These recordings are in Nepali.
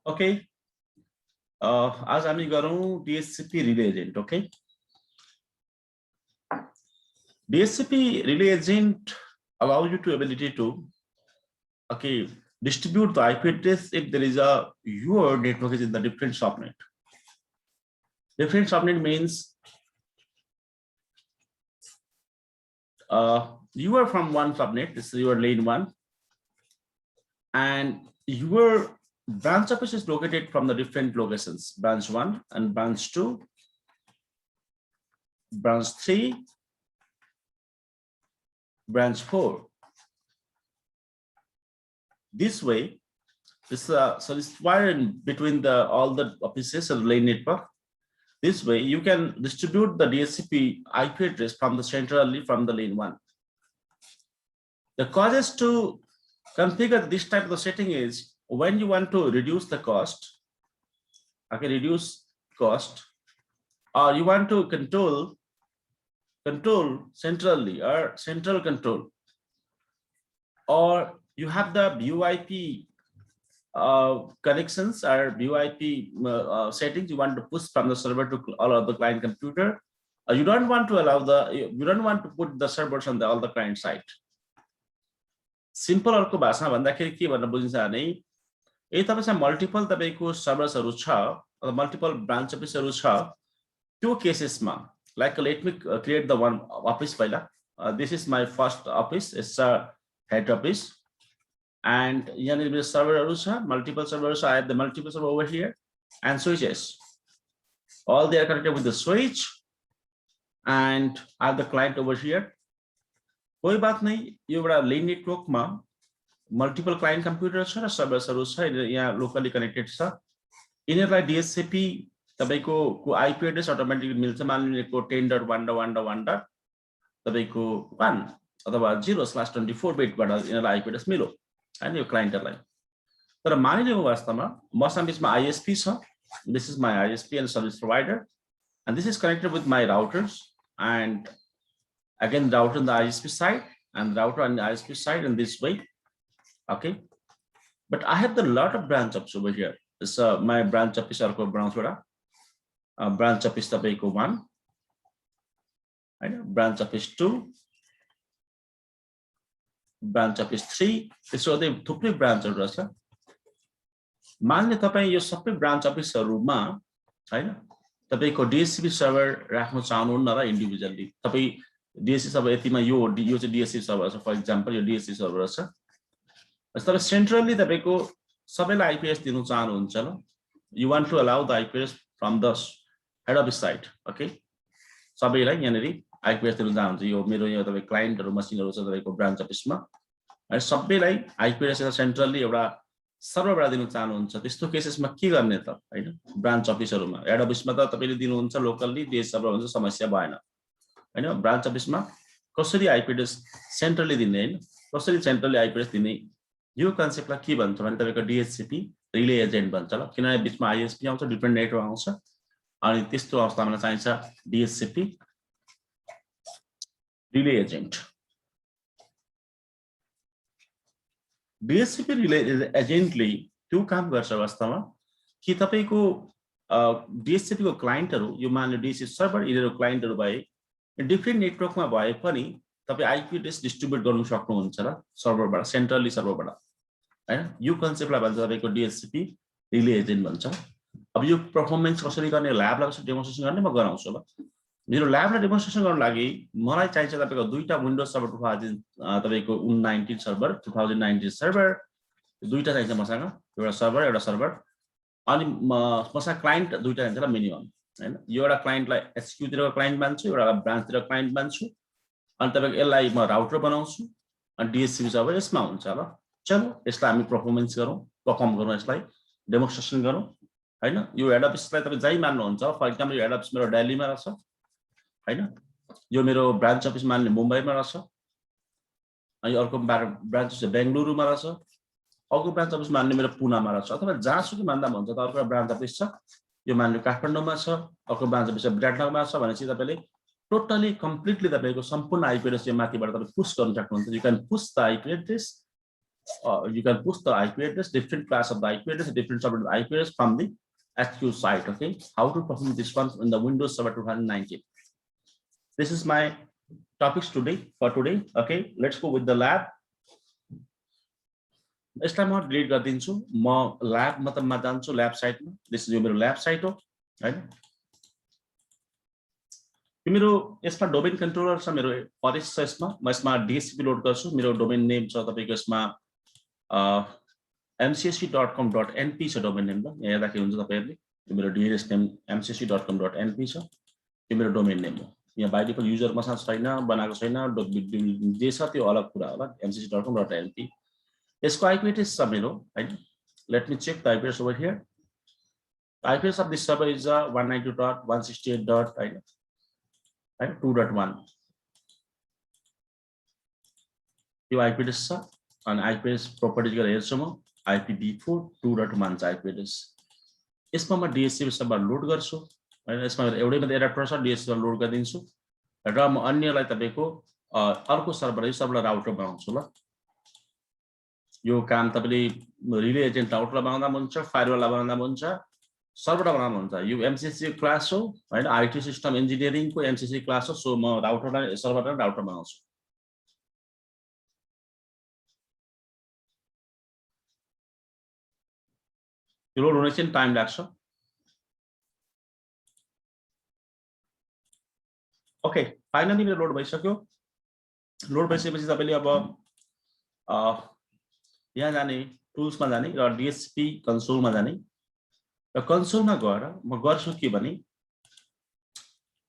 Okay. आज हामी गरौँ DHCP relay agent. Okay. DHCP relay agent allows you to ability to distribute the IP address if there is a your network is in the different subnet. Different subnet means you are from one subnet. This is your lane 1, and your branch office is located from the different locations: branch 1 and branch 2, branch 3, branch 4. This way, so this wire in between all the offices of the lane network. This way, you can distribute the DHCP IP address from the centrally from the lane 1. The causes to configure this type of setting is when you want to reduce the cost, reduce cost, or you want to control centrally or central control, or you have the VoIP connections or VoIP settings you want to push from the server to all of the client computer. You don't want to allow you don't want to put the servers on all the client side. Simple अर्को भाषामा भन्दाखेरि के भन्न बुझिन्छ भने यदि तपाईसँग मल्टिपल तपाईको सर्भर्सहरु छ अथवा मल्टिपल ब्रान्च अफिसहरु छ त्यो केसेसमा like let me create the one office पहिला. This is my first office. It's a head office. And here server multiple servers. I have the multiple server over here and switches. All they are connected with the switch, and I have the client over here. कोई बात नहीं, यो बड़ा lane network में multiple client computers र servers यहाँ locally connected छ. इनलाई DHCP तपाईको IP address automatically मिल्छ. मानिलिएको 10.1.1.1 तपाईको 1 अथवा 0/24 बिट बाट इनलाई IP address मिल्यो. And your client line. तर मानिलिनु वास्तवमा मसँग बिचमा ISP छ. This is my ISP and service provider, and this is connected with my routers, and again router on the ISP side and router on the ISP side in this way. Okay, but I have the lot of branch office over here. This my branch office अर्को branch office तपाईको 1, right? Branch office 2, branch office 3. त्यसो गर्दै थुप्रै ब्रान्चहरु रहेछ. मान्ने तपाई यो सबै ब्रान्च अफिसहरुमा हैन तपाईको DHCP सर्भर राख्न चाहनुहुन्न र इन्डिभिजुअली तपाई DHCP सर्भर यतिमा यो चाहिँ DHCP सर्भर छ. फर एक्जाम्पल यो DHCP सर्भर छ. तपाईले सेन्ट्रली तपाईको सबैलाई IP address दिनु चाहनुहुन्छ ल. You want to allow the IP address from the head office side. Okay, सबैलाई यहाँनेरि IP address दिनु चाहनुहुन्छ. यो मेरो यो तपाई क्लाइन्टहरु मसिनहरु छ तपाईको ब्रान्च अफिसमा अनि सबैलाई IP address सेन्ट्रली एउटा सर्भरबाट दिनु चाहनुहुन्छ. त्यस्तो केसेसमा के गर्ने त हैन. ब्रान्च अफिसहरुमा हेड अफिसमा त तपाईले दिनुहुन्छ लोकली DS सर्भर हुन्छ, समस्या भएन हैन. ब्रान्च अफिसमा कसरी IP address सेन्ट्रली दिने हैन, कसरी सेन्ट्रली IP address दिने, यो कन्सेप्टलाई के भन्छ भने तपाईको DHCP रिले एजेन्ट भन्छ ल. किनभने बिचमा ISP आउँछ, डिफरेन्ट नेटवर्क आउँछ अनि त्यस्तो अवस्थामा चाहिन्छ DHCP relay agent. DHCP relay एजेन्टले त्यो काम गर्छ वास्तवमा कि तपाईको DHCP को क्लाइन्टहरु यो मान्नु DHCP सर्भर यिनीहरु क्लाइन्टहरु भए डिफरेन्ट नेटवर्कमा भए पनि तपाई IP address डिस्ट्रिब्युट गर्न सक्नुहुन्छ र सर्भरबाट सेन्ट्रली सर्भरबाट हैन. यो कन्सेप्टलाई भन्छ तपाईको DHCP रिले एजेन्ट भन्छ. अब यो परफर्मेन्स कसरी गर्ने, ल्याबलाई कसरी डेमोन्स्ट्रेसन गर्ने म गराउँछु ल. मेरो ल्याबलाई डेमोन्स्ट्रेसन गर्न लागि मलाई चाहिन्छ तपाईको दुईटा विन्डोज सर्भर 2000 तपाईको 19 सर्भर 2019 सर्भर दुईटा चाहिन्छ मसँग. एउटा सर्भर अनि मसँग क्लाइन्ट दुईटा चाहिन्छ ल मिनिमम हैन. यो एउटा क्लाइन्टलाई HQ तिरको क्लाइन्ट मान्छु, एउटा ब्रान्च तिरको क्लाइन्ट मान्छु अनि तपाईको यसलाई म राउटर बनाउँछु अनि DHCP सर्भर यसमा हुन्छ ल. चलो यसलाई हामी परफर्मेन्स गरौँ, परफर्म गरौँ, यसलाई डेमोन्स्ट्रेसन गरौँ हैन. यो हेड अफिसलाई तपाई जै मान्नुहुन्छ. फर एक्जाम्पल यो हेड अफिस मेरो दिल्लीमा रहेछ हैन. यो मेरो ब्रान्च अफिस मान्ने मुम्बईमा रहेछ अनि अर्को ब्रान्च अफिस बेंगलुरुमा रहेछ, अर्को ब्रान्च अफिस मान्ने मेरो पुनामा रहेछ अथवा जहाँसुकै मान्दा हुन्छ. त अर्को ब्रान्च अफिस छ यो मान्ने काठमाडौँमा छ, अर्को ब्रान्च अफिस विराटनगरमा छ भनेपछि तपाईले टोटली कम्प्लिटली तपाईको सम्पूर्ण IP address यो माथिबाट तपाई पुश गर्न सक्नुहुन्छ. You can push the IP address you can push the IP address, different class of the IP address, different subnet of the IP address from the SQ site. Okay, how to perform this one in the Windows Server 2019. This is my topics for today. Okay, let's go with the lab. यसलाई म डिलिट गरिदिन्छु म ल्याब मतलबमा जान्छु ल्याब साइटमा दिस इज यो मेरो ल्याब साइट हो हैन यो मेरो यसमा डोमेन कन्ट्रोलर छ मेरो फरेस्ट छ यसमा म यसमा DHCP लोड गर्छु मेरो डोमेन नेम छ तपाईको यसमा mcsc.com.np छ डोमेन नेम त यहाँ हेर्दाखेरि हुन्छ तपाईहरुले यो मेरो DNS नेम mcsc.com.np छ यो मेरो डोमेन नेम हो यहाँ बाइ डिफल्ट युजर मसँग छैन बनाएको छैन जे छ त्यो अलग कुरा होला mcsc.com.np यसको IP address छ मेरो हैन let me check the IP address over here. The IP address of this server is 192.168.2.1 यो IP address छ अनि IP address properties गरेर हेर्छु म IPv4 2.1 छ IP address यसमा म DHCP सर्भर लोड गर्छु हैन यसमा एउटै मात्र एडाप्टर छ DHCP लोड गरिदिन्छु र म अन्यलाई तपाईको अर्को सर्भर राउटर बनाउँछु ल यो काम तपाईले रिले एजेन्ट राउटरलाई बनाउँदा हुन्छ फायरवललाई बनाउँदा हुन्छ सर्भरलाई बनाउँदा हुन्छ यो MCC क्लास हो हैन IT सिस्टम इन्जिनियरिङ को MCC क्लास हो सो म राउटरलाई सर्भरलाई राउटर बनाउँछु यो लोड हुन चाहिँ टाइम लाग्छ ओके फाइनली मेरो लोड भइसक्यो लोड भइसकेपछि तपाईले अब यहाँ जाने टुल्स मा जाने र DHCP कन्सोल मा जाने र कन्सोल मा गएर म गर्छु के भने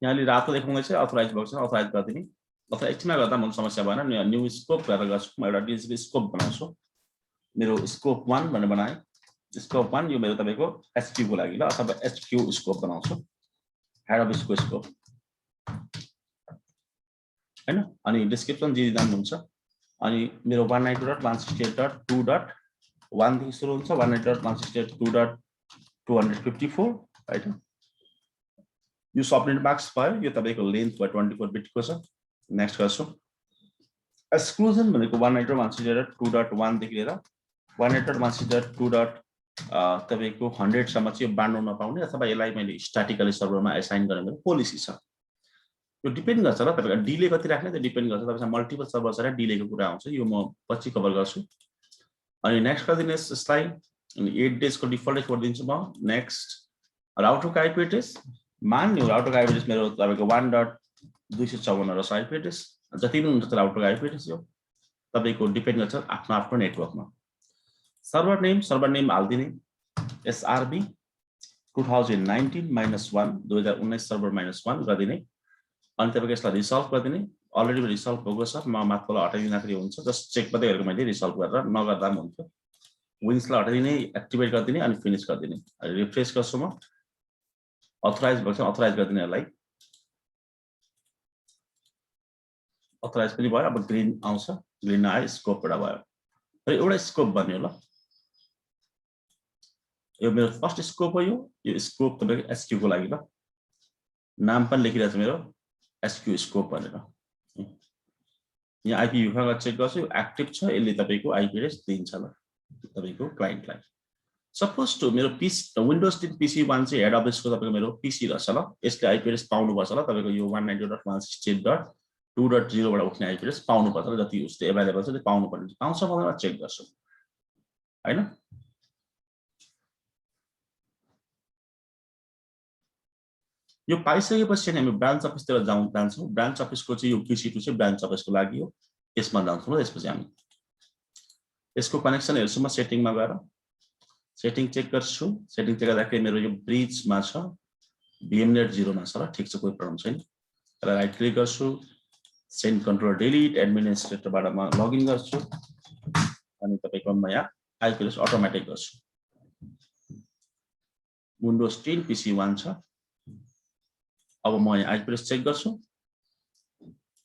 यहाँले रातो देखाउँदैछ अथराइज भएको छ अथराइज गर्दिने अथवा एकछिनमा गर्दा म समस्या भएन न्यू स्कोप गरेर गर्छु म एउटा DHCP स्कोप बनाउँछु मेरो स्कोप 1 भनेर बनाए स्कोप 1 यो मेरो तपाईको SQ को लागि ल अथवा HQ स्कोप बनाउँछु हेड अफ स्कोप हैन अनि डिस्क्रिप्सन दिइदिनु हुन्छ अनि मेरो 192.168.2.1 देखि सुरु हुन्छ 192.168.2.254 हैन यो सबनेट मार्क्स भयो यो तपाईको लेन्थ भयो 24 बिट को छ नेक्स्ट गर्छु एक्सक्लुजन भनेको 192.168.2.1 देखि लिएर 192.168.2. तपाईको 100 सम्म चाहिँ बाँड्नु नपाउने अथवा यसलाई मैले स्ट्याटिकली सर्भरमा असाइन गर्ने मेरो पोलिसी छ यो डिपेन्ड गर्छ ल तपाईको डिले कति राख्ने त्यो डिपेन्ड गर्छ तपाईसँग मल्टिपल सर्भर छ र डिलेको कुरा आउँछ यो म पछि कभर गर्छु अनि नेक्स्ट गरिदिनुस् यसलाई अनि 8 डेज को डिफल्ट छोडिदिन्छु म नेक्स्ट राउटरको IP एड्रेस मान्नु राउटरको IP एड्रेस मेरो तपाईको 1.254 र IP एड्रेस जति पनि हुन्छ राउटरको IP एड्रेस यो तपाईको डिपेन्ड गर्छ आफ्नो नेटवर्कमा सर्भर नेम हाल्दिने SRB 2019-1 2019 सर्भर -1 गरिदिने अनि तपाईको यसलाई रिसल्भ गरिदिने अलरेडी रिसल्भ भएको छ म माथिबाट हटाइदिँदाखेरि हुन्छ जस्ट चेक मात्रै गरेको मैले रिसल्भ गरेर नगर्दा पनि हुन्छ विन्सलाई हटाइदिने एक्टिभेट गरिदिने अनि फिनिश गरिदिने रिफ्रेश गर्छु म अथराइज भएको छ अथराइज गरिदिने यसलाई अथराइज पनि भयो अब ग्रीन आउँछ ग्रीन आयो स्कोप एउटा भयो र एउटा स्कोप बन्यो ल यो मेरो फर्स्ट स्कोप हो यो स्कोप तपाईको SQ को लागि ल नाम पनि लेखिरहेको छ मेरो SQ स्कोप भनेर यहाँ IPv4 चेक गर्छु यो एक्टिभ छ यसले तपाईको IP एड्रेस दिन्छ ल तपाईको क्लाइन्टलाई सपोज टु मेरो विन्डोज 10 PC1 चाहिँ हेड अफ को तपाईको मेरो PC रहेछ ल यसले IP एड्रेस पाउनु पर्छ ल तपाईको यो 192.168.2.0 बाट उठ्ने IP एड्रेस पाउनु पर्छ ल जति उसले अवेलेबल छ त्यो पाउनु पर्छ पाउँछ भनेर चेक गर्छु हैन यो पाइसकेपछि हामी ब्रान्च अफिसतिर जान्छौँ ब्रान्च अफिसको चाहिँ यो PC2 चाहिँ ब्रान्च अफिसको लागि हो यसमा जान्छौँ ल त्यसपछि हामी यसको कनेक्सन हेर्छु म सेटिङमा गएर सेटिङ चेक गर्छु सेटिङ चेक गर्दाखेरि मेरो यो ब्रिजमा छ VMnet 0 मा छ ल ठीक छ कुनै प्रब्लम छैन र राइट क्लिक गर्छु सेन्ड कन्ट्रोल डिलिट एडमिनिस्ट्रेटरबाट म लगइन गर्छु अनि तपाईको म यहाँ IP एड्रेस अटोमेटिक गर्छु विन्डोज 10 PC1 छ अब म यहाँ IP एड्रेस चेक गर्छु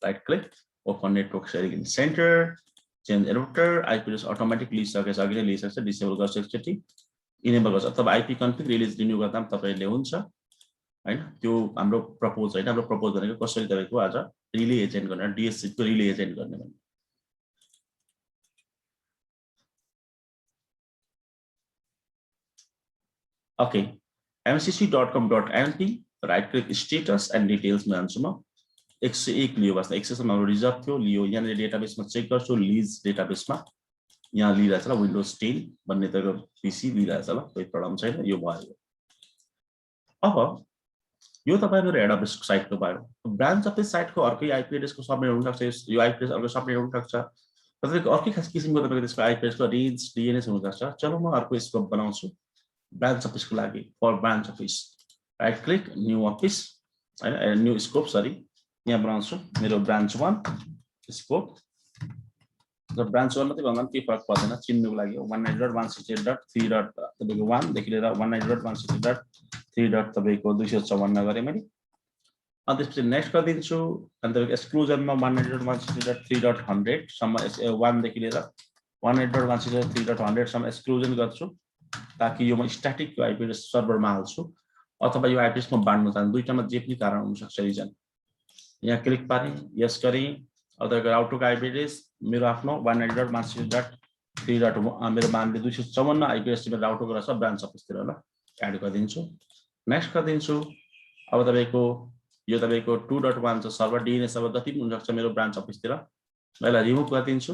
right click open network sharing in centre change adapter IP address automatic लिइसकेछ अघि नै लिइसकेछ डिसेबल गर्छु एकचोटी इनेबल गर्छु अथवा IP कन्फिग रिलिज रिन्यू गर्दा पनि तपाईले हुन्छ हैन त्यो हाम्रो प्रपोज हैन हाम्रो प्रपोज भनेको कसरी तपाईको आज रिले एजेन्ट गर्ने DHCP को रिले एजेन्ट गर्ने भन्ने okay mcc.com.np right click status and डिटेल्समा जान्छु म 101 लियो बस्दा 100 सम्म रिजर्भ थियो लियो यहाँ डेटाबेसमा चेक गर्छु लीज डेटाबेसमा यहाँ लिइरहेछ ल विन्डोज 10 भन्ने तपाईँको पीसी लिइरहेछ ल कोही प्रब्लम छैन यो भयो अब यो तपाईँ मेरो हेड अफिस साइटको भयो ब्रान्च अफिस साइटको अर्कै आइपी एड्रेसको सबनेट हुन सक्छ यो आइपी एड्रेस अर्को सबनेट हुन सक्छ तपाईको अर्कै खास किसिमको तपाईको त्यसको आइपी एड्रेसको रेन्ज डीएनएस हुन सक्छ चलो म अर्को स्कोप बनाउँछु ब्रान्च अफिसको लागि for branch office right click new office हैन न्यू स्कोप सरी यहाँ बनाउँछु मेरो ब्रान्च 1 स्कोप र ब्रान्च 1 मात्रै भन्दा पनि के फरक पर्दैन चिन्नुको लागि 192.168.3. तपाईको 1 देखि लिएर 192.168.3. तपाईको 254 गरे मैले अनि त्यसपछि नेक्स्ट गरिदिन्छु अनि तपाईको एक्सक्लुजनमा 192.168.3.100 सम्म 1 देखि लिएर 192.168.3.100 सम्म एक्सक्लुजन गर्छु ताकि यो म स्ट्याटिक आइपी एड्रेस सर्भरमा हाल्छु अथवा यो आइपी एड्रेस म बाँड्न चाहन्छु दुईटामा जे पनि कारण हुन सक्छ रिजन यहाँ क्लिक पारेँ यस गरेँ अब तपाईको राउटरको आइपी एड्रेस मेरो आफ्नो 192.168.3.1 मेरो मानले 254 आइपी एड्रेस मेरो राउटरको रहेछ ब्रान्च अफिसतिर ल एड गरिदिन्छु नेक्स्ट गरिदिन्छु अब तपाईको यो तपाईको 2.1 छ सर्भर डीएनएस सर्भर जति पनि हुन सक्छ मेरो ब्रान्च अफिसतिर म यसलाई रिमुभ गरिदिन्छु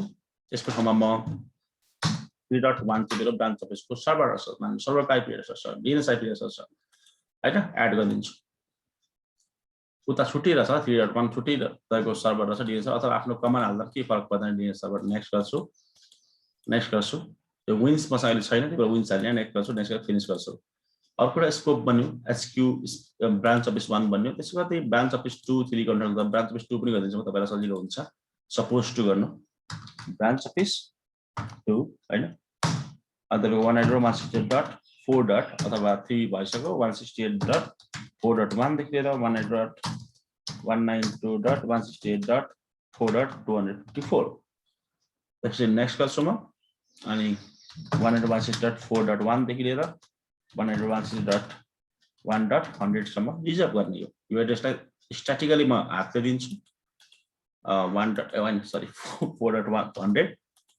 यसको ठाउँमा म 3.1 चाहिँ मेरो ब्रान्च अफिसको सर्भर रहेछ मान्छे सर्भरको आइपी एड्रेस छ डीएनएस आइपी एड्रेस छ हैन एड गरिदिन्छु उता छुटिरहेछ 3.1 छुटिरहेको सर्भर रहेछ डीएनएस अथवा आफ्नो कमान्ड हाल्दा के फरक पर्दैन डीएनएस सर्भर नेक्स्ट गर्छु यो विन्स मसँग अहिले छैन त्यही भएर विन्स हाल्ने नेक्स्ट गर्छु नेक्स्ट गरेर फिनिश गर्छु अर्को एउटा स्कोप बन्यो एसक्यू ब्रान्च अफिस 1 बन्यो त्यसको बाद ब्रान्च अफिस 2 3 गर्नु ब्रान्च अफिस 2 पनि गरिदिन्छु म तपाईलाई सजिलो हुन्छ सपोज टु गर्नु ब्रान्च अफिस 2 हैन अनि तपाईको 192.168.4. अथवा 3 भइसक्यो 168.4.1 देखि लिएर 192.168.4.254 त्यसपछि नेक्स्ट गर्छु म अनि 192.168.4.1 देखि लिएर 192.168.1.100 सम्म रिजर्भ गर्ने यो एड्रेसलाई स्ट्याटिकली म हातले दिन्छु 4.100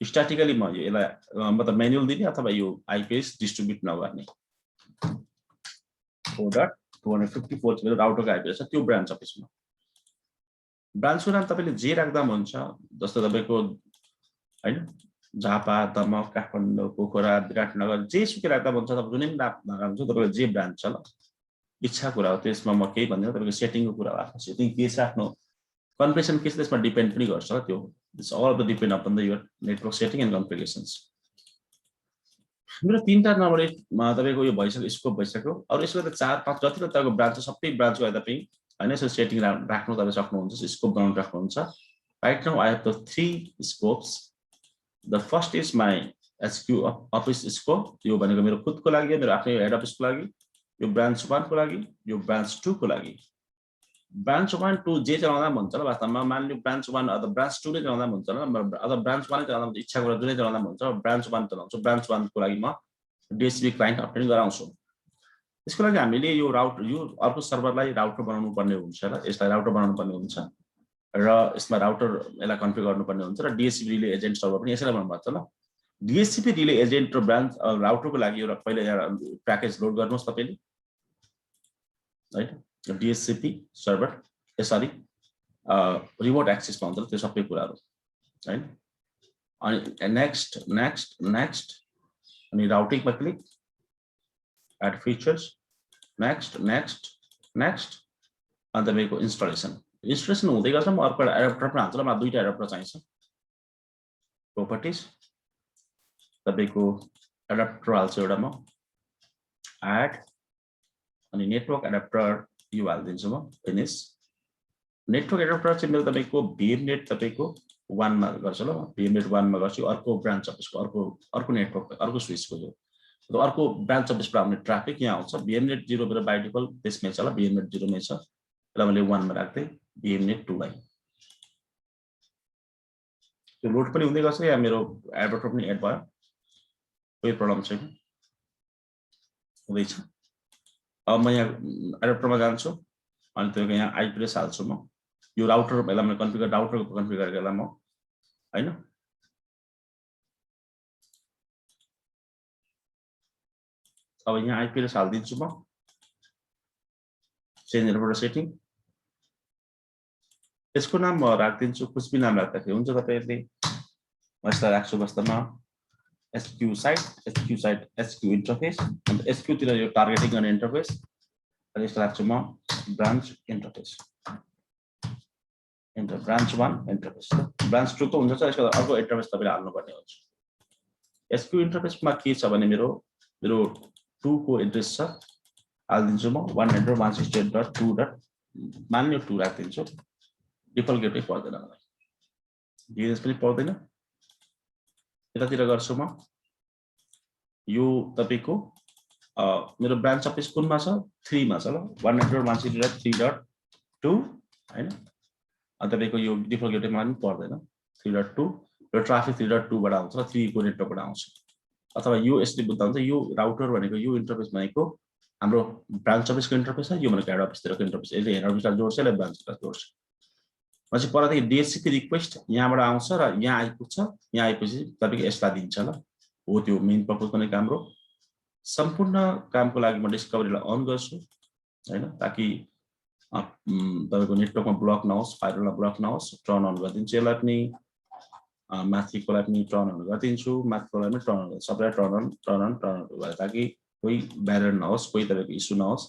स्ट्याटिकली म यो यसलाई मतलब म्यानुअल दिने अथवा यो आइपी एड्रेस डिस्ट्रिब्युट नगर्ने 4.254 मेरो राउटरको आइपी एड्रेस छ त्यो ब्रान्च अफिसमा ब्रान्चको नाम तपाईले जे राख्दा हुन्छ जस्तो तपाईको हैन झापा दमक काठमाडौँ पोखरा विराटनगर जे सुकै राख्दा हुन्छ तपाईँ जुनै नाम राख्नुहुन्छ तपाईको जे ब्रान्च छ ल इच्छा कुरा हो त्यसमा म केही भन्दिनँ तपाईको सेटिङको कुरा हो आफ्नो सेटिङ के छ आफ्नो कन्फिगरेसन के छ त्यसमा डिपेन्ड पनि गर्छ त्यो it's all the depend upon the your network setting and configurations मेरो तीनटा नम्बरमा तपाईको यो भइसक्यो स्कोप भइसक्यो अरु यसको त 4 5 जति तपाईको ब्रान्च सबै ब्रान्चको हेर्दा पनि हैन यसो सेटिङ राख्नु तपाईले सक्नुहुन्छ स्कोप बनाउन सक्नुहुन्छ right now I have the 3 scopes the first is my SQ office scope यो भनेको मेरो खुदको लागि मेरो आफ्नै हेड अफिसको लागि यो ब्रान्च 1 को लागि यो ब्रान्च 2 को लागि ब्रान्च 1 2 जे चलाउँदा पनि हुन्छ ल वास्तवमा मान्नु ब्रान्च 1 अथवा ब्रान्च 2 नै चलाउँदा पनि हुन्छ ल अथवा ब्रान्च 1 नै चलाउँदा हुन्छ इच्छा गरेर जुनै चलाउँदा पनि हुन्छ ब्रान्च 1 चलाउँछु ब्रान्च 1 को लागि म डीएचसीपी क्लाइन्ट अपडेट गराउँछु त्यसको लागि हामीले यो राउटर यो अर्को सर्भरलाई राउटर बनाउनु पर्ने हुन्छ र यसलाई राउटर बनाउनु पर्ने हुन्छ र यसमा राउटर यसलाई कन्फिगर गर्नुपर्ने हुन्छ र डीएचसीपी रिले एजेन्ट सर्भर पनि यसैलाई बनाउनु पर्छ ल डीएचसीपी रिले एजेन्ट र ब्रान्च राउटरको लागि एउटा पहिले यहाँ प्याकेज लोड गर्नुहोस् तपाईले हैन DHCP server sorry remote access भन्छ त्यो सबै कुराहरु हैन अनि नेक्स्ट अनि राउटिङमा क्लिक एड फिचर्स नेक्स्ट अनि तपाईको इन्स्टलेसन हुँदै गर्छ म अर्को एडाप्टर पनि हाल्छु ल मलाई दुईटा एडाप्टर चाहिन्छ प्रोपर्टिज तपाईको एडाप्टर हाल्छु एउटा म एड अनि नेटवर्क एडाप्टर यो हाल्दिन्छु म फिनिश नेटवर्क एडाप्टर चाहिँ मेरो तपाईको भिएमनेट तपाईको 1 मा गर्छु ल भिएमनेट 1 मा गर्छु अर्को ब्रान्च अफिसको अर्को नेटवर्क अर्को स्विचको जो अर्को ब्रान्च अफिसबाट आउने ट्राफिक यहाँ आउँछ भिएमनेट 0 मेरो बाइ डिफल्ट त्यसमै छ ल भिएमनेट 0 मै छ ल मैले 1 मा राख्दै भिएमनेट 2 लाई त्यो लोड पनि हुँदै गर्छ या मेरो एडाप्टर पनि एड भयो कुनै प्रब्लम छैन हुँदैछ अब म यहाँ एडाप्टरमा जान्छु अनि त्यो यहाँ आइपी एड्रेस हाल्छु म यो राउटर पहिला मैले कन्फिगर राउटरको कन्फिगर गरेला म हैन अब यहाँ आइपी एड्रेस हालिदिन्छु म चेन्ज इन्टरप्रेटर सेटिङ यसको नाम म राख्दिन्छु कुछ भी नाम राख्दाखेरि हुन्छ तपाईहरुले म यसलाई राख्छु वास्तवमा SQ site SQ इन्टरफेस अनि SQ तिर यो टार्गेटिङ गर्ने इन्टरफेस अनि यसलाई राख्छु म branch interface branch 1 interface branch 2 को हुन्छ यसको अर्को इन्टरफेस तपाईले हाल्नु पर्ने हुन्छ SQ इन्टरफेसमा के छ भने मेरो 2 को एड्रेस छ हाल्दिन्छु म 192.168.2. मान्य 2 राख्दिन्छु डिफल्ट गेटवे पर्दैन मलाई डीएनएस पनि पर्दैन यतातिर गर्छु म यो तपाईको मेरो ब्रान्च अफिस कुनमा छ 3 मा छ ल 192.168.3.2 हैन अनि तपाईको यो डिफल्ट गेटवेमा पनि पर्दैन 3.2 र ट्राफिक 3.2 बाट आउँछ 3 को नेटवर्कबाट आउँछ अथवा यो यसले बुझ्दा हुन्छ यो राउटर भनेको यो इन्टरफेस भनेको हाम्रो ब्रान्च अफिसको इन्टरफेस छ यो भनेको हेड अफिसतिरको इन्टरफेस यसले हेड अफिसलाई जोड्छ र ब्रान्चलाई जोड्छ पछि परदेखि DHCP रिक्वेस्ट यहाँबाट आउँछ र यहाँ आइपुग्छ यहाँ आएपछि तपाईको यसलाई दिन्छ ल हो त्यो मेन पर्पस भनेको हाम्रो सम्पूर्ण कामको लागि म डिस्कभरीलाई अन गर्छु हैन ताकि तपाईको नेटवर्कमा ब्लक नहोस् फाइलमा ब्लक नहोस् टर्न अन गरिदिन्छु यसलाई पनि माथिकोलाई पनि टर्न अन गरिदिन्छु माथिकोलाई पनि टर्न अन सबैलाई टर्न अन भयो ताकि कोही ब्यारियर नहोस् कोही तपाईको इस्यु नहोस्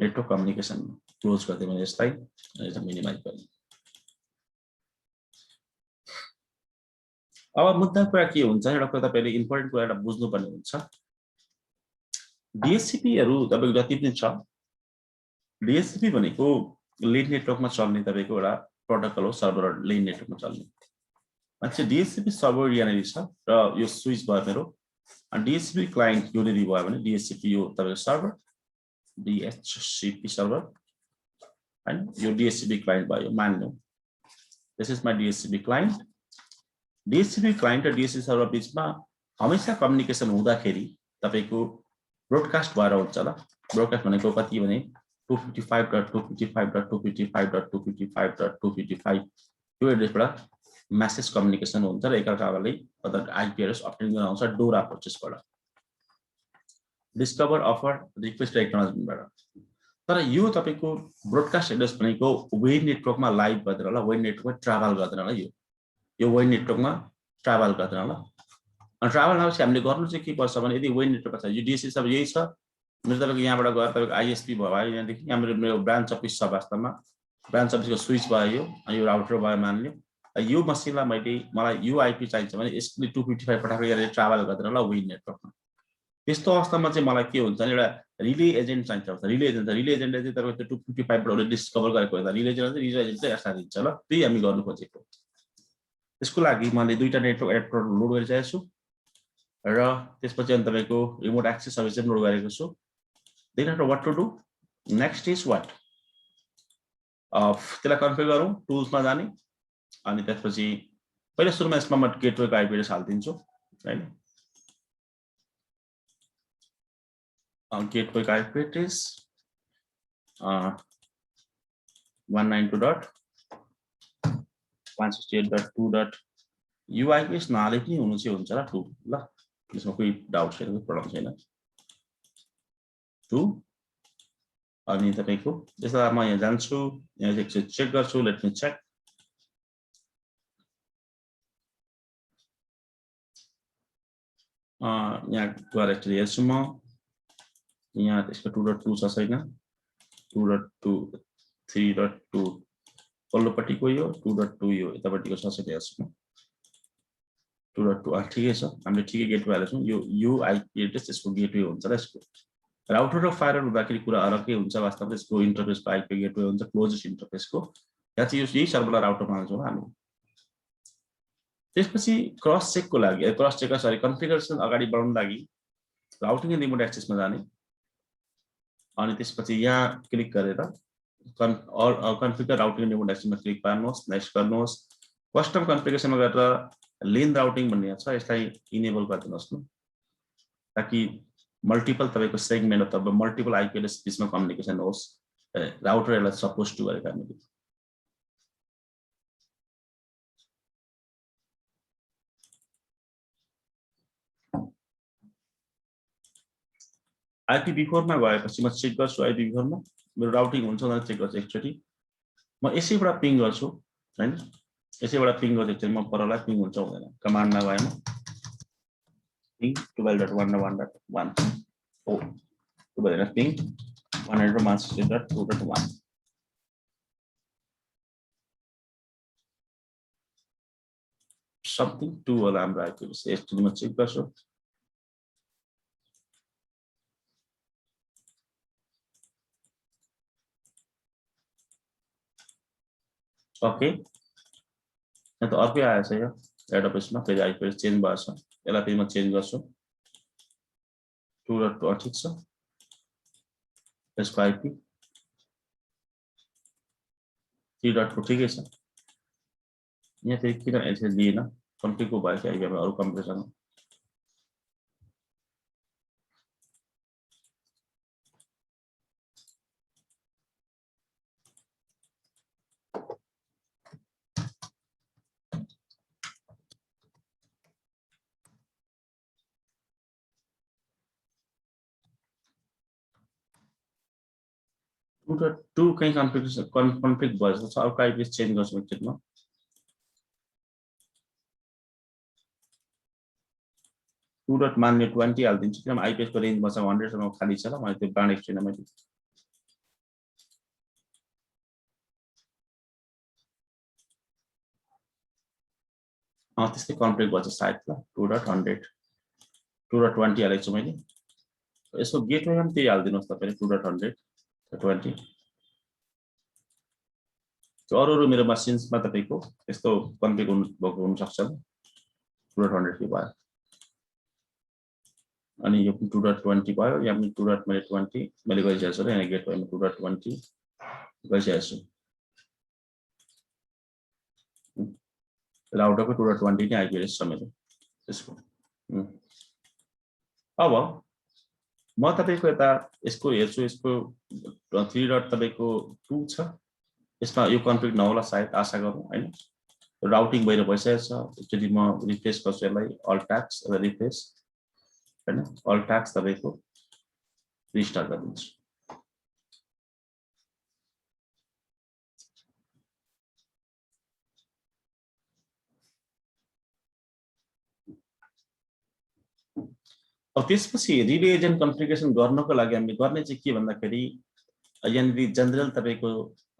नेटवर्क कम्युनिकेसन क्लोज गर्दै भने यसलाई मिनिमाइज गर्ने अब मुद्दा कुरा के हुन्छ एउटा कुरा तपाईले इम्पोर्टेन्ट कुरा एउटा बुझ्नुपर्ने हुन्छ DHCP हरु तपाईको जति पनि छ DHCP भनेको लेन नेटवर्कमा चल्ने तपाईको एउटा प्रोटोकल हो सर्भर लेन नेटवर्कमा चल्ने मान्छे DHCP सर्भर यहाँनेरि छ र यो स्विच भयो मेरो अनि DHCP क्लाइन्ट यहाँनेरि भयो भने DHCP यो तपाईको सर्भर DHCP सर्भर हैन यो DHCP क्लाइन्ट भयो मान्नु this is my DHCP client DHCP client र DHCP सर्भर बीचमा हमेशा कम्युनिकेसन हुँदाखेरि तपाईको ब्रोडकास्ट भएर हुन्छ ल ब्रोडकास्ट भनेको कति भने 255.255.255.255.255 त्यो एड्रेसबाट मेसेज कम्युनिकेसन हुन्छ र एकअर्काले आइपी एड्रेस अप्टेन गर्न आउँछ डोरा प्रोसेसबाट डिस्कभर अफर रिक्वेस्ट एक्नोलेजमेन्टबाट तर यो तपाईको ब्रोडकास्ट एड्रेस भनेको वेब नेटवर्कमा लाइभ गर्दैन ल वेब नेटवर्कमा ट्राभल गर्दैन ल यो वेब नेटवर्कमा ट्राभल गर्दैन ल अनि ट्राभल नभएपछि हामीले गर्नु चाहिँ के पर्छ भने यदि वेब नेटवर्क छ यो DHCP सब यही छ मेरो तपाईको यहाँबाट गएर तपाईको ISP भयो यहाँदेखि यहाँ मेरो ब्रान्च अफिस छ वास्तवमा ब्रान्च अफिसको स्विच भयो यो राउटर भयो मान्यो यो मसिनलाई मलाई यो आइपी चाहिन्छ भने यसले 255 पठाएको गरेर ट्राभल गर्दैन ल वेब नेटवर्कमा त्यस्तो अवस्थामा चाहिँ मलाई के हुन्छ भने एउटा रिले एजेन्ट चाहिन्छ रिले एजेन्टले चाहिँ तपाईको 255 बाट डिस्कभर गरेको हुन्छ रिले एजेन्ट चाहिँ यसलाई दिन्छ ल त्यही हामी गर्नु खोजेको त्यसको लागि मैले दुईटा नेटवर्क एडप्टर लोड गरिरहेको छु र त्यसपछि अनि तपाईको रिमोट एक्सेस सर्भिस चाहिँ लोड गरेको छु then after what to do next is what त्यसलाई कन्फिगर गरौँ टुल्स मा जाने अनि त्यसपछि पहिला सुरुमा यसमा म गेटवे को आइपी एड्रेस हाल्दिन्छु हैन गेटवे को आइपी एड्रेस 192.168.2. यो आइपी एड्रेस नहाले पनि हुनु चाहिँ हुन्छ ल 2 ल त्यसमा कुनै डाउट छैन कुनै प्रब्लम छैन 2 अनि तपाईको यसलाई म यहाँ जान्छु यहाँ एकचोटि चेक गर्छु लेट मी चेक यहाँ गएर एक्चुअली हेर्छु म यहाँ त्यसको 2.2 छ छैन 2.2 3.2 पल्लोपट्टिको यो 2.2 यो यतापट्टिको छ छैन हेर्छु म 2.2 ठिकै छ हामीले ठिकै गेटवे हालेको छौं यो आइपी एड्रेस त्यसको गेटवे हुन्छ र यसको राउटर र फायरवल हुँदाखेरि कुरा अलग्गै हुन्छ वास्तवमा यसको इन्टरफेसको आइपी गेटवे हुन्छ क्लोजेस्ट इन्टरफेसको यहाँ चाहिँ यही सर्भरलाई राउटर मान्छौँ हामी त्यसपछि क्रस चेकको लागि क्रस चेक सरी कन्फिगरेसन अगाडि बढाउन लागि राउटिङ एन्ड रिमोट एक्सेसमा जाने अनि त्यसपछि यहाँ क्लिक गरेर कन्फिगर राउटिङ एन्ड रिमोट एक्सेसमा क्लिक पार्नुहोस् नेक्स्ट गर्नुहोस् कस्टम कन्फिगरेसनमा गएर लेन राउटिङ भन्ने छ यसलाई इनेबल गरिदिनुहोस् न ताकि मल्टिपल तपाईको सेगमेन्ट अथवा मल्टिपल आइपी एड्रेस बीचमा कम्युनिकेसन होस् राउटर यसलाई सपोज टु गरेका हामीले IPv4 मा गएपछि म चेक गर्छु IPv4 मा मेरो राउटिङ हुन्छ भनेर चेक गर्छु एकचोटी म यसैबाट पिङ गर्छु हैन यसैबाट पिङ गर्छु चाहिँ म परलाई पिङ हुन्छ हुँदैन कमान्डमा गएम पिङ 12.1.1.1 ओ त्यो भएर पिङ 100.168.2.1 something 2 होला हाम्रो आइपिएस यसले म चेक गर्छु ओके यहाँ त अर्कै आएछ यो एडोबेसमा फेरि आइपिएस चेन्ज भएछ यसलाई फेरि म चेन्ज गर्छु 2.2 ठिक छ यसको आइपी 3.2 ठिकै छ यहाँ फेरि किन यसरी लिएन कम्प्युटरको भयो कि आइपी अरू कम्प्युटरसँग टू कहीं कन्फ्लिक्ट भएछ छ अर्को आइपिएस चेन्ज गर्छु एकचोटि म 2.120 हालिदिन्छु किनभने आइपिएस को रेन्ज मसँग 100 सम्म खाली छ ल मैले त्यो बाँडेको छैन मैले त्यस्तै कन्फ्लिक्ट भएछ सायद ल 2.100 2.20 हालेको छु मैले यसको गेटवेमा पनि त्यही हालिदिनुहोस् तपाईले 2.100 20 अरू मेरो मसिन्समा तपाईको यस्तो कन्फ्लिक्ट हुन सक्छ 2.100 के भयो अनि यो 2.20 भयो यहाँ पनि 2.20 मैले गरिसकेको छु र यहाँ गेटवेमा 2.20 गरिसकेको छु राउटरको 2.20 नै आइपिएस छ मेरो त्यसको अब म तपाईको यता यसको हेर्छु यसको 3. तपाईको 2 छ यसमा यो कन्फ्लिक्ट नहोला सायद आशा गरौँ हैन राउटिङ भएर भइसकेको छ एकचोटि म रिफ्रेश गर्छु यसलाई अल ट्याक्स र रिफ्रेश हैन अल ट्याक्स तपाईको रिस्टार्ट गरिदिन्छु अब त्यसपछि रिले एजेन्ट कन्फिगरेसन गर्नको लागि हामीले गर्ने चाहिँ के भन्दाखेरि यहाँनिर जनरल तपाईको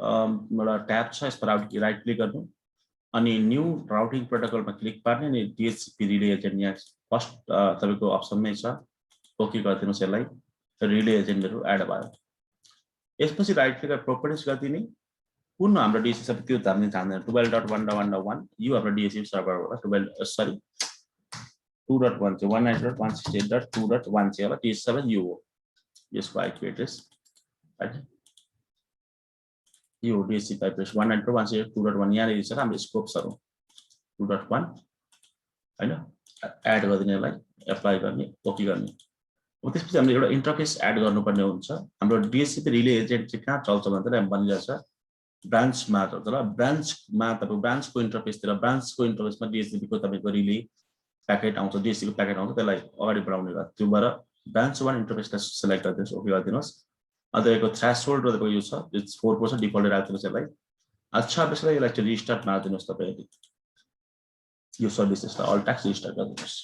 एउटा ट्याब छ यसमा राइट क्लिक गर्नु अनि न्यू राउटिङ प्रोटोकलमा क्लिक पार्ने अनि DHCP रिले एजेन्ट यहाँ फर्स्ट तपाईको अप्सनमै छ ओके गरिदिनुस् यसलाई रिले एजेन्टहरु एड भयो यसपछि राइट क्लिक प्रोपर्टिज गरिदिने कुन हाम्रो DHCP सर्भर त्यो हामीले जान्दैन 12.1.1.1 यो हाम्रो DHCP सर्भर होला 12 सरी 2.1 चाहिँ 192.168.2.1 चाहिँ होला DHCP यो हो यसको आइपी एड्रेस हैन यो DHCP एड्रेस 192.168.2.1 यहाँ रहेछ हाम्रो स्कोप्सहरु 2.1 हैन एड गर्दिनेलाई एप्लाई गर्ने ओके गर्ने अब त्यसपछि हामीले एउटा इन्टरफेस एड गर्नुपर्ने हुन्छ हाम्रो DHCP रिले एजेन्ट चाहिँ कहाँ चल्छ भनेर हामी भनिरहेछ ब्रान्चमा चल्छ ल ब्रान्चमा तपाईको ब्रान्चको इन्टरफेसमा DHCP को तपाईको रिले प्याकेट आउँछ DHCP को प्याकेट आउँछ त्यसलाई अगाडि बढाउने गर्छ त्यो भएर ब्रान्च 1 इन्टरफेसलाई सिलेक्ट गर्दिनुस् ओके गर्दिनुस् अन्तको थ्रेशोल्ड र तपाईको यो छ इट्स 4% डिफल्ट राख्दिनुस् यसलाई अच्छा त्यसलाई यसलाई चाहिँ रिस्टार्ट मार्दिनुस् तपाईले यो सर्भिसेसलाई अल ट्याक्स रिस्टार्ट गर्दिनुस्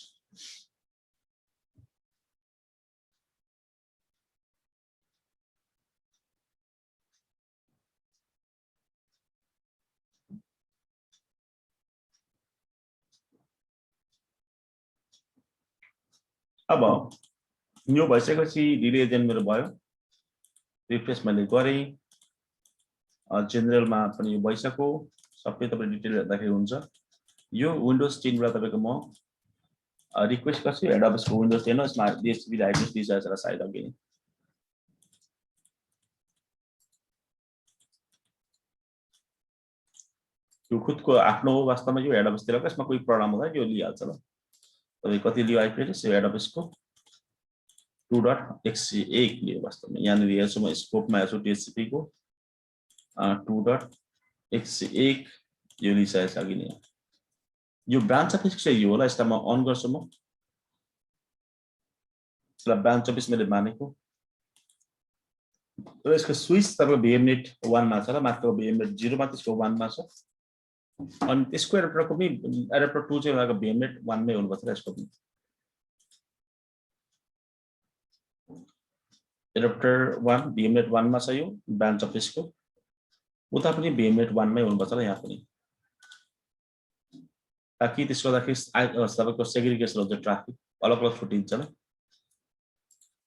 अब यो भइसकेपछि रिले एजेन्ट मेरो भयो रिफ्रेश मैले गरे जेनरलमा पनि यो भइसक्यो सबै तपाईले डिटेल हेर्दाखेरि हुन्छ यो विन्डोज 10 बाट तपाईको म रिक्वेस्ट गर्छु एडोबस को विन्डोज 10 यसमा DHCP एड्रेस दिइसकेछ र सायद अघि यो खुदको आफ्नो हो वास्तवमा यो एडोबस तिरको यसमा कुनै प्रब्लम हुँदैन यो लिइहाल्छ ल तपाई कति लियो आइपी एड्रेस यो एडोबस को 2.168 लियो वास्तवमा यहाँ हेर्छु म स्कोपमा हेर्छु DHCP को 2.168 यो लिइसकेछ अघि नै यो ब्रान्च अफिस चाहिँ यो होला यसलाई म अन गर्छु म यसलाई ब्रान्च अफिस मैले मानेको र यसको स्विच तपाईको VMNet 1 मा छ र माथिको VMNet 0 मा त्यसको 1 मा छ अनि त्यसको एडाप्टरको पनि एडाप्टर 2 चाहिँ उहाँको VMNet 1 मै हुनुपर्छ र यसको पनि एडाप्टर 1 VMNet 1 मा छ यो ब्रान्च अफ यसको उता पनि VMNet 1 मै हुनुपर्छ र यहाँ पनि ताकि त्यसको लागि तपाईको सेग्रिगेसन हुन्छ ट्राफिक अलग अलग छुटिन्छ ल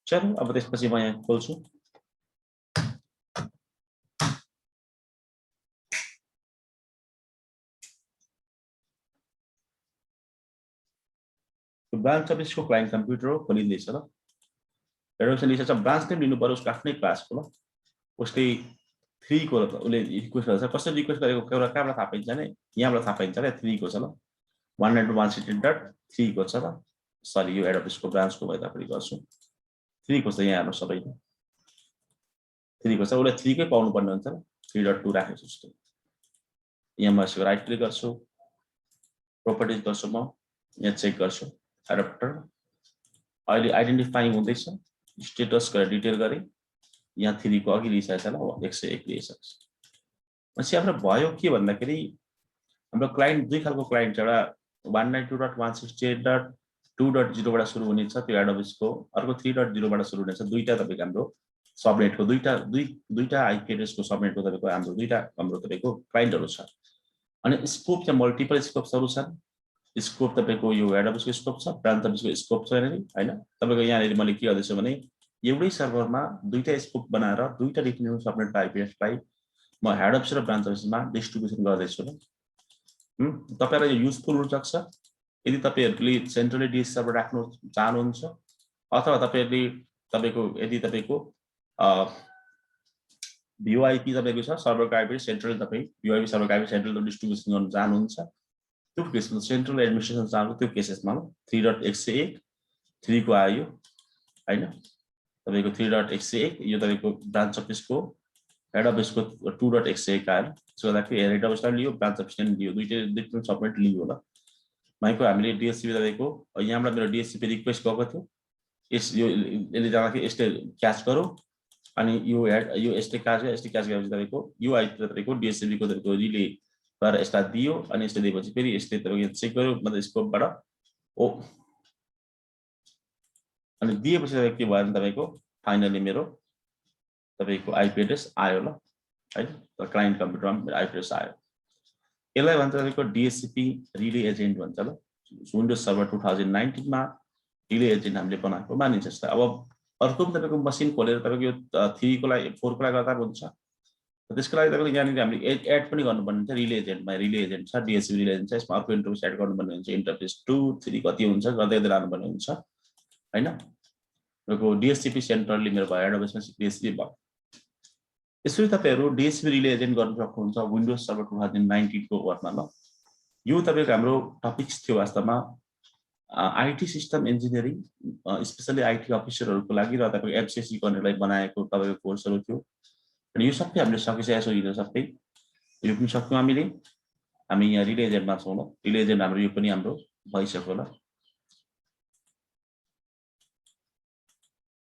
चलो अब त्यसपछि म यहाँ खोल्छु ब्रान्च अफ यसको क्लाइन्ट कम्प्युटर हो खोलिँदैछ ल हेर्नुहोस् लिन्छ ब्रान्च नेम लिनु पर्यो उसको आफ्नै क्लासको ल उसले 3 को उसले रिक्वेस्ट गर्छ कसरी रिक्वेस्ट गरेको एउटा कहाँबाट थाहा पाइन्छ भने यहाँबाट थाहा पाइन्छ ल 3 को छ ल 192.168.3 को छ ल सरी यो एडप यसको ब्रान्चको भए तापनि गर्छु 3 को छ यहाँ हेर्नु सबैले 3 को छ उसले 3 कै पाउनु पर्ने हुन्छ ल 3.2 राखेको छु उसले यहाँ म यसको राइट क्लिक गर्छु प्रोपर्टिज गर्छु म यहाँ चेक गर्छु एडाप्टर अहिले आइडेन्टिफाइङ हुँदैछ स्टेटस गरेर डिटेल गरे यहाँ 3 को अघि लिइसकेको छ ल 101 लिइसकेको छ पछि हाम्रो भयो के भन्दाखेरि हाम्रो क्लाइन्ट दुई खालको क्लाइन्ट एउटा 192.168.2.0 बाट सुरु हुनेछ त्यो एडोबेसको अर्को 3.0 बाट सुरु हुनेछ दुईटा तपाईको हाम्रो सबनेटको दुईटा आईपी एड्रेसको सबनेटको तपाईको हाम्रो दुईटा हाम्रो तपाईको क्लाइन्टहरु छ अनि स्कोप चाहिँ मल्टिपल स्कोप्सहरु छन् स्कोप तपाईको यो एडोबेसको स्कोप छ ब्रान्च अफिसको स्कोप छ हैन तपाईको यहाँ मैले के गर्दैछु भने एउटै सर्भरमा दुईटा स्कोप बनाएर दुईटा डिफरेन्ट सबनेटको आईपी एड्रेसलाई म हेड अफिस र ब्रान्च अफिसमा डिस्ट्रिब्युसन गर्दैछु ल तपाईहरुलाई यो युजफुल हुन सक्छ यदि तपाईहरुले सेन्ट्रली डीएस सर्भर राख्नु चाहनुहुन्छ अथवा तपाईहरुले तपाईको यदि तपाईको VoIP तपाईको छ सर्भरको आईपी सेन्ट्रल तपाई VoIP सर्भरको आईपी सेन्ट्रल डिस्ट्रिब्युसन गर्न चाहनुहुन्छ त्यो केसमा सेन्ट्रल एडमिनिस्ट्रेसन चाहनु त्यो केसेसमा 3.168 3 को आयो हैन तपाईको 3.168 यो तपाईको ब्रान्च अफिसको हेड अफिसको 2.168 आयो सो दैट हेड अफिसले लियो ब्रान्च अफिसले लियो दुईटै डिफरेन्ट सबनेट लियो होला माइको हामीले DHCP तपाईको यहाँबाट मेरो DHCP रिक्वेस्ट गएको थियो यस यो यसले जाँदाखेरि यसले क्याच गरो अनि यो यसले क्याच गरेपछि तपाईको यो आईपी तपाईको DHCP को तपाईको रिले गरेर यसलाई दियो अनि यसले दिएपछि फेरि यसले तपाईको चेक गर्यो मतलब स्कोपबाट ओ अनि दिएपछि तपाईको के भयो तपाईको फाइनली मेरो तपाईको आईपी एड्रेस आयो ल है क्लाइन्ट कम्प्युटरमा मेरो आईपी एड्रेस आयो यसलाई भन्छ तपाईको DHCP रिले एजेन्ट भन्छ ल विन्डोज सर्भर 2019 मा रिले एजेन्ट हामीले बनाएको मानिन्छ जस्तै अब अर्को तपाईको मसिन खोलेर तपाईको यो 3 को लागि 4 को लागि गर्दा हुन्छ त्यसको लागि तपाईले यहाँ हामीले एड पनि गर्नुपर्ने हुन्छ रिले एजेन्टमा रिले एजेन्ट छ DHCP रिले एजेन्ट छ यसमा अर्को इन्टरफेस एड गर्नुपर्ने हुन्छ इन्टरफेस 2 3 कति हुन्छ गर्दै गर्दै लानुपर्ने हुन्छ हैन तपाईको DHCP सेन्ट्रली मेरो भयो एडोबेसमा DHCP भयो यसरी तपाईहरु DHCP रिले एजेन्ट गर्न सक्नुहुन्छ विन्डोज सर्भर 2019 को वर्कमा ल यो तपाईको हाम्रो टपिक्स थियो वास्तवमा IT system engineering specially IT अफिसरहरुको लागि र तपाईको एमसीसी गर्नेलाई बनाएको तपाईको कोर्सहरु थियो अनि यो सबै हामीले सकिसकेका छौं यो सबै यो पनि सक्यौं हामी यहाँ रिले एजेन्टमा छौं ल रिले एजेन्ट हाम्रो यो पनि हाम्रो भइसक्यो ल